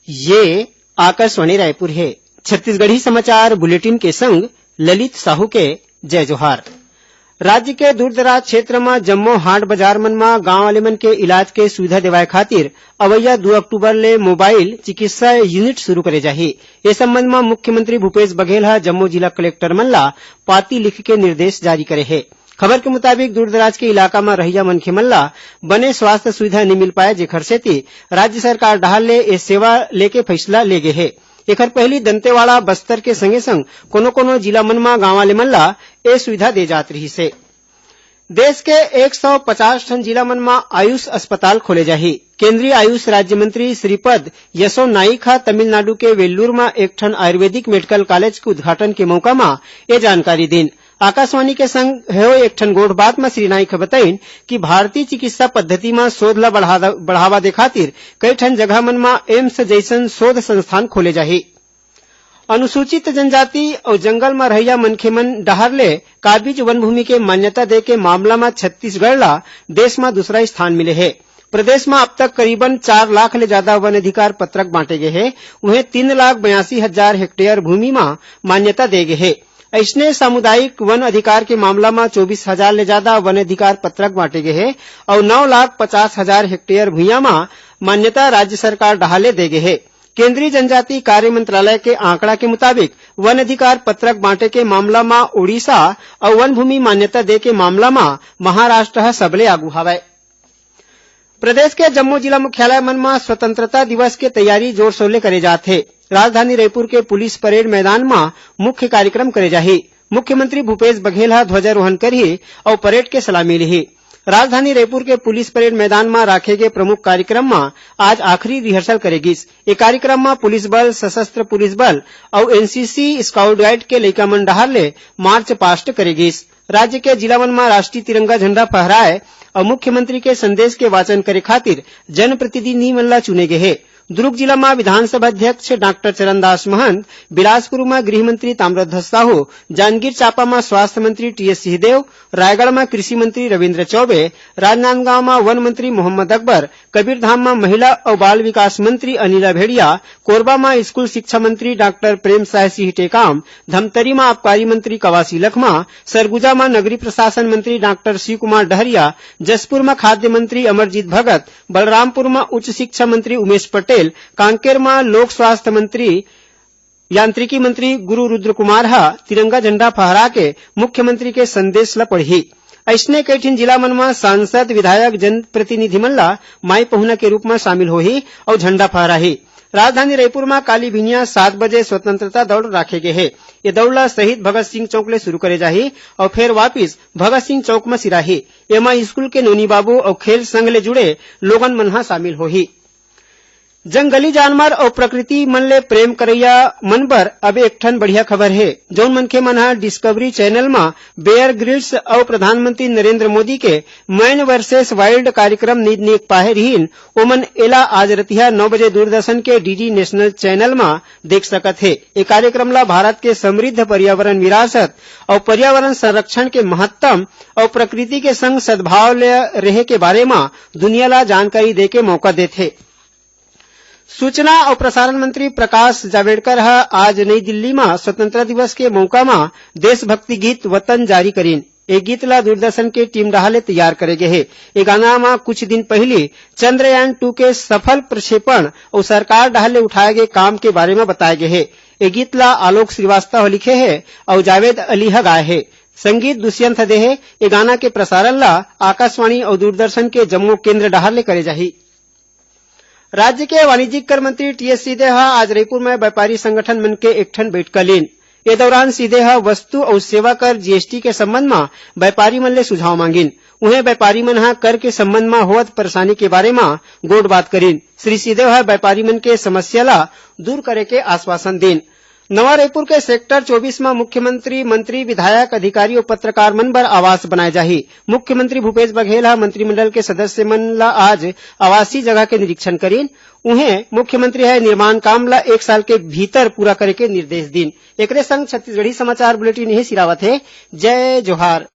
ये आकाशवाणी रायपुर है। छत्तीसगढ़ी समाचार बुलेटिन के संग ललित साहू के जय जोहार। राज्य के दूरदराज क्षेत्र में जम्मो हाट बाजार मन में गांव वाले मन के इलाज के सुविधा देवाय खातिर अवैया 2 अक्टूबर ले मोबाइल चिकित्सा यूनिट शुरू करे जाही। इस संबंध में मुख्यमंत्री भूपेश बघेल हा जम्मो जिला कलेक्टर मन ला पाती लिख के निर्देश जारी करे है। खबर के मुताबिक दूरदराज के इलाका में रहिया मनखे मन ला बने स्वास्थ्य सुविधा नहीं मिल पाए, जेखर सेती राज्य सरकार डाहर ले ये सेवा लेके फैसला ले गे है। एखर पहली दंतेवाड़ा बस्तर के संगे संग कोनो जिला मन में गांव वाले मन ला ये सुविधा दे जात रही से। देश के 150 ठन जिला मन में आयुष अस्पताल खोले जाही। केंद्रीय आयुष राज्य मंत्री श्रीपद यसो नाइक हा तमिलनाडु के वेल्लूर में एक ठन आयुर्वेदिक मेडिकल कॉलेज के उद्घाटन के मौका में ये जानकारी दीन। आकाशवाणी के संग हो एक ठन गोठ बात में श्री नाइक बताइन कि भारतीय चिकित्सा पद्धति में शोध ला बढ़ावा दे खातिर कई ठन जगह मन में एम्स जैसन शोध संस्थान खोले जाही। अनुसूचित जनजाति और जंगल में रहिया मनखे मन डाहर ले काबिज वन भूमि के मान्यता दे के मामला में छत्तीसगढ़ ला देश में दूसरा स्थान मिले है। प्रदेश में अब तक करीबन 4 लाख ले ज्यादा वन अधिकार पत्रक बांटे गए हैं। उन्हें 3,82,000 हेक्टेयर भूमि में मान्यता दे गए है। ऐसने सामुदायिक वन अधिकार के मामला में 24,000 ले ज्यादा वन अधिकार पत्रक बांटे गए हैं और 9,50,000 हेक्टेयर भूमिया में मान्यता राज्य सरकार डाहले दे गए है। केंद्रीय जनजातीय कार्य मंत्रालय के आंकड़ा के मुताबिक वन अधिकार पत्रक बांटे के मामला में उड़ीसा और वन भूमि मान्यता दे के मामला में महाराष्ट्र सबले आगू हवय। प्रदेश के जम्मू जिला मुख्यालय मन में स्वतंत्रता दिवस के तैयारी जोर शोर ले करे जात है। राजधानी रायपुर के पुलिस परेड मैदान में मुख्य कार्यक्रम करे जाही। मुख्यमंत्री भूपेश बघेल हा ध्वजारोहण करही और परेड के सलामी लिही। राजधानी रायपुर के पुलिस परेड मैदान में राखे गए प्रमुख कार्यक्रम में आज आखिरी रिहर्सल करेगीस। ये कार्यक्रम में पुलिस बल, सशस्त्र पुलिस बल और एनसीसी स्काउट गाइड के लइका मन डाहर ले मार्च पास्ट करेगीस। राज्य के जिला मन में राष्ट्रीय तिरंगा झंडा फहराए और मुख्यमंत्री के संदेश के वाचन करे खातिर जनप्रतिनिधि मन ला चुने गए है। दुर्ग जिला में विधानसभा अध्यक्ष डॉक्टर चरणदास महंत, बिलासपुर में गृह मंत्री ताम्रध्वज साहू, जांजगीर चांपा में स्वास्थ्य मंत्री टीएस सिंहदेव, रायगढ़ में कृषि मंत्री रविन्द्र चौबे, राजनांदगांव में वन मंत्री मोहम्मद अकबर, कबीरधाम में महिला और बाल विकास मंत्री अनिला भेड़िया, कोरबा में स्कूल शिक्षा मंत्री डॉक्टर प्रेम साय सिंह टेकाम, धमतरी में आबकारी मंत्री कवासी लखमा, सरगुजा में नगरीय प्रशासन मंत्री डॉक्टर शिव कुमार डहरिया, जसपुर में खाद्य मंत्री अमरजीत भगत, बलरामपुर में उच्च शिक्षा मंत्री उमेश पटेल, कांकेर में लोक स्वास्थ्य मंत्री यांत्रिकी मंत्री गुरु रुद्र कुमार हा तिरंगा झंडा फहरा के मुख्यमंत्री के संदेश ला पढ़ी। ऐसने कई ठिन जिला मन में सांसद, विधायक, जनप्रतिनिधि मन ला माई पहुना के रूप में शामिल होही और झंडा फहराही। राजधानी रायपुर में काली भिनिया 7 बजे स्वतंत्रता दौड़ राखे गए है। ये दौड़ ला शहीद भगत सिंह चौक ले शुरू करे जाही और फिर वापिस भगत सिंह चौक में सिराही। एमा स्कूल के नोनी बाबू और खेल संघ ले जुड़े लोगन मन हा शामिल होही। जंगली जानवर और प्रकृति मन ले प्रेम करैया मन बर अब एक ठन बढ़िया खबर है। जौन मनखे मन हा डिस्कवरी चैनल में बेयर ग्रिल्स और प्रधानमंत्री नरेंद्र मोदी के मैन वर्सेस वाइल्ड कार्यक्रम नी देख पाए रहीन, ओमन एला आज रतिहा 9 बजे दूरदर्शन के डीडी नेशनल चैनल में देख सकत है। ये कार्यक्रम ला भारत के समृद्ध पर्यावरण विरासत और पर्यावरण संरक्षण के महत्तम और प्रकृति के संग सद्भाव ले रहे के बारे में दुनिया ला जानकारी दे के मौका देथे। सूचना और प्रसारण मंत्री प्रकाश जावड़ेकर आज नई दिल्ली में स्वतंत्रता दिवस के मौका में देशभक्ति गीत वतन जारी करीन। ये गीत ला दूरदर्शन के टीम डाहले तैयार करे गए है। ये गाना में कुछ दिन पहले चंद्रयान 2 के सफल प्रक्षेपण और सरकार डाहले उठाए गए काम के बारे में बताए गए है। ये गीत ला आलोक श्रीवास्तव लिखे है और जावेद अली गाए है। संगीत दुष्यंत दे है। ये गाना के प्रसारण ला आकाशवाणी और दूरदर्शन के जम्मू केंद्र डाहले करे जाही। राज्य के वाणिज्यिक कर मंत्री टीएस सिंहदेव आज रायपुर में व्यापारी संगठन मन के एक ठन बैठक लीन। ये दौरान सिंहदेव वस्तु और सेवा कर जीएसटी के संबंध में व्यापारी मन ले सुझाव मांगिन। उन्हें व्यापारी मन कर के संबंध में होवत परेशानी के बारे में गोट बात करीन। श्री सिंहदेव व्यापारी मन के समस्या ला दूर करे के आश्वासन दीन। नवा रायपुर के सेक्टर 24 में मुख्यमंत्री, मंत्री, विधायक, अधिकारी और पत्रकार मन बर आवास बनाए जाही। मुख्यमंत्री भूपेश बघेल मंत्रिमंडल के सदस्य मन ला आज आवासीय जगह के निरीक्षण करीन। उन्हें मुख्यमंत्री निर्माण काम ला 1 साल के भीतर पूरा करे के निर्देश दीन। एकरे संग छत्तीसगढ़ी समाचार बुलेटिन यही सिरावत है। जय जोहार।